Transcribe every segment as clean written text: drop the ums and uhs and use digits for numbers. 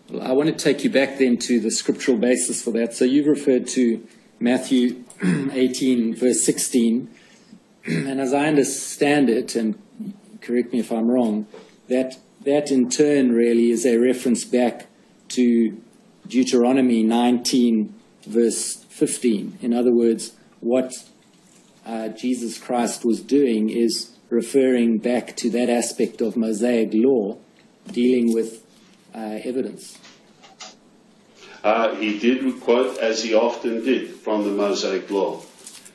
Well, I want to take you back then to the scriptural basis for that. So you've referred to Matthew 18, verse 16. And as I understand it, and correct me if I'm wrong, that in turn really is a reference back to Deuteronomy 19, verse 15. In other words, what Jesus Christ was doing is referring back to that aspect of Mosaic law dealing with evidence. He did quote, as he often did, from the Mosaic law,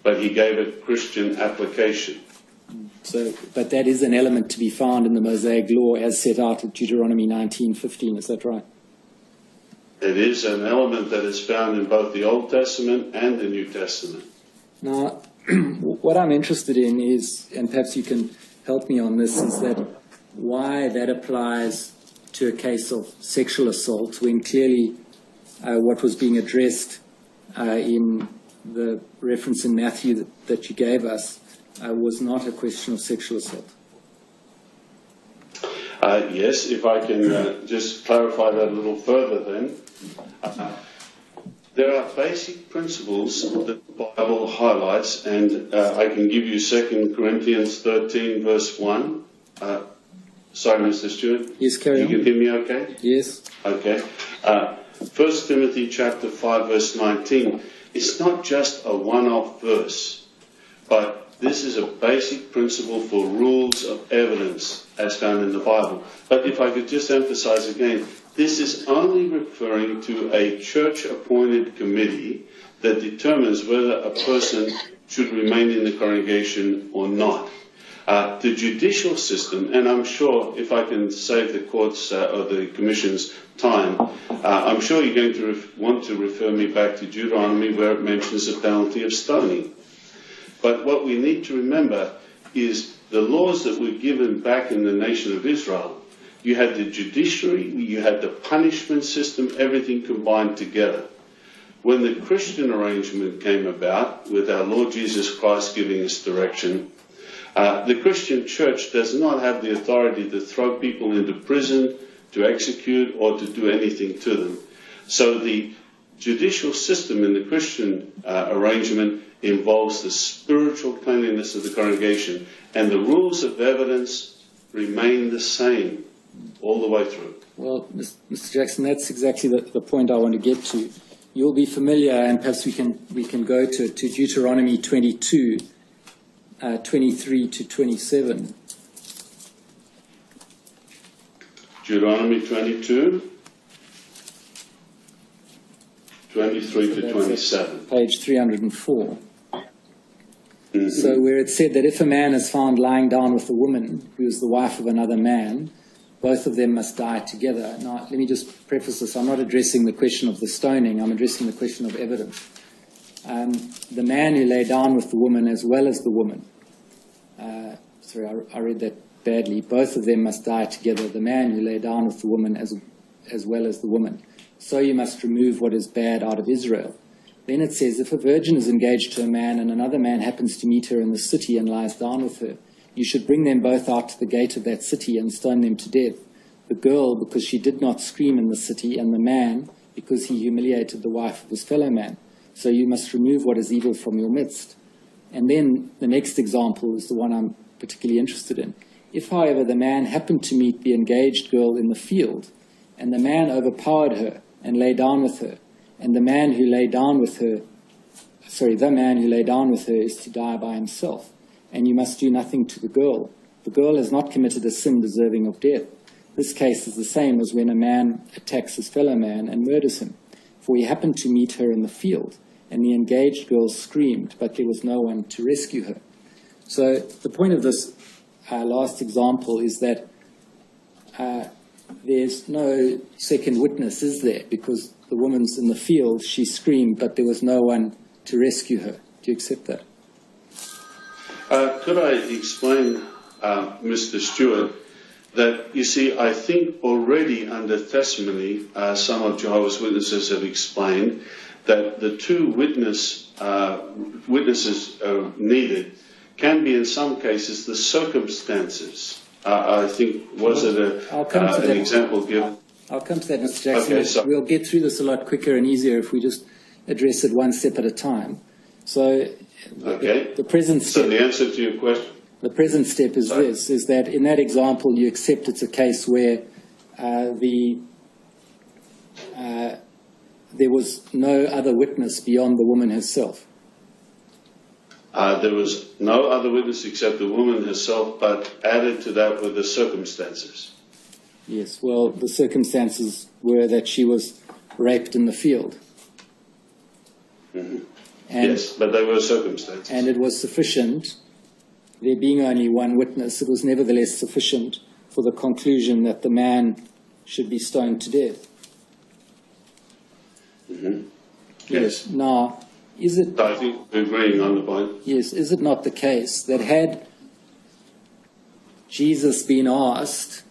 but he gave it Christian application. So, but that is an element to be found in the Mosaic law as set out in Deuteronomy 19:15, is that right? It is an element that is found in both the Old Testament and the New Testament. Now, what I'm interested in is, and perhaps you can help me on this, is that why that applies to a case of sexual assault when clearly what was being addressed in the reference in Matthew that you gave us was not a question of sexual assault. Yes, if I can just clarify that a little further then. There are basic principles that the Bible highlights, and I can give you 2 Corinthians 13, verse 1. Sorry, Mr. Stewart. Yes, carry on. You can hear me okay? Yes. Okay. 1 Timothy chapter 5, verse 19. It's not just a one-off verse, but this is a basic principle for rules of evidence as found in the Bible. But if I could just emphasize again, this is only referring to a church-appointed committee that determines whether a person should remain in the congregation or not. The judicial system, and I'm sure if I can save the court's or the commission's time, I'm sure you're going to want to refer me back to Deuteronomy where it mentions the penalty of stoning. But what we need to remember is the laws that were given back in the nation of Israel. You had the judiciary, you had the punishment system, everything combined together. When the Christian arrangement came about, with our Lord Jesus Christ giving us direction, the Christian church does not have the authority to throw people into prison, to execute, or to do anything to them. So the judicial system in the Christian arrangement involves the spiritual cleanliness of the congregation, and the rules of evidence remain the same all the way through. Well, Mr. Jackson, that's exactly the point I want to get to. You'll be familiar, and perhaps we can go to Deuteronomy 22, 23 to 27. Deuteronomy 22, 23 to 27. Page 304. Mm-hmm. So where it said that if a man is found lying down with a woman who is the wife of another man, both of them must die together. Now, let me just preface this. I'm not addressing the question of the stoning. I'm addressing the question of evidence. The man who lay down with the woman as well as the woman. Sorry, I read that badly. Both of them must die together. The man who lay down with the woman as well as the woman. So you must remove what is bad out of Israel. Then it says, if a virgin is engaged to a man and another man happens to meet her in the city and lies down with her, you should bring them both out to the gate of that city and stone them to death. The girl, because she did not scream in the city, and the man, because he humiliated the wife of his fellow man. So you must remove what is evil from your midst. And then the next example is the one I'm particularly interested in. If, however, the man happened to meet the engaged girl in the field, and the man overpowered her and lay down with her, and the man who lay down with her is to die by himself, and you must do nothing to the girl. The girl has not committed a sin deserving of death. This case is the same as when a man attacks his fellow man and murders him, for he happened to meet her in the field, and the engaged girl screamed, but there was no one to rescue her. So the point of this last example is that there's no second witness, is there? Because the woman's in the field, she screamed, but there was no one to rescue her. Do you accept that? Could I explain, Mr. Stewart, that, you see, I think already under testimony, some of Jehovah's Witnesses have explained that the two witnesses needed can be, in some cases, the circumstances. I think, was it an example given? I'll come to that, Mr. Jackson. Okay, so we'll get through this a lot quicker and easier if we just address it one step at a time. So, okay. the present step. So the answer to your question. The present step is Sorry. this: is that in that example you accept it's a case where there was no other witness beyond the woman herself. There was no other witness except the woman herself, but added to that were the circumstances. Yes, well, the circumstances were that she was raped in the field. Mm-hmm. And, yes, but they were circumstances. and it was sufficient, there being only one witness, it was nevertheless sufficient for the conclusion that the man should be stoned to death. Mm-hmm. Yes. Now, is it... I think we're agreeing on the point. Yes, is it not the case that had Jesus been asked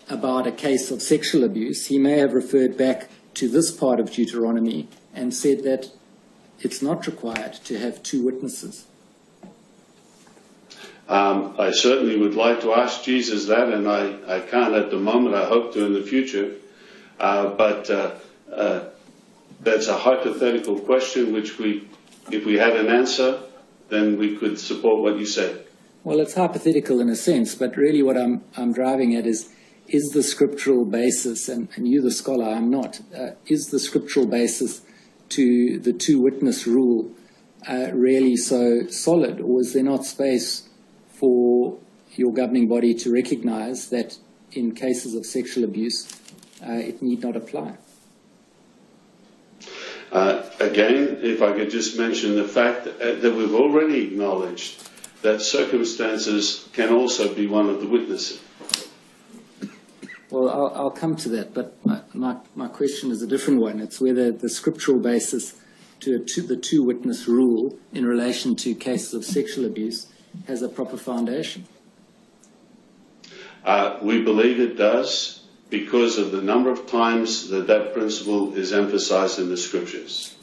about a case of sexual abuse, he may have referred back to this part of Deuteronomy and said that it's not required to have two witnesses? I certainly would like to ask Jesus that, and I can't at the moment. I hope to in the future. But that's a hypothetical question which if we had an answer, then we could support what you said. Well, it's hypothetical in a sense, but really what I'm driving at is the scriptural basis, and you the scholar, I'm not, is the scriptural basis to the two-witness rule really so solid, or is there not space for your governing body to recognize that in cases of sexual abuse, it need not apply? Again, if I could just mention the fact that we've already acknowledged that circumstances can also be one of the witnesses. Well, I'll come to that, but my question is a different one. It's whether the scriptural basis to the two-witness rule in relation to cases of sexual abuse has a proper foundation. We believe it does because of the number of times that principle is emphasized in the scriptures.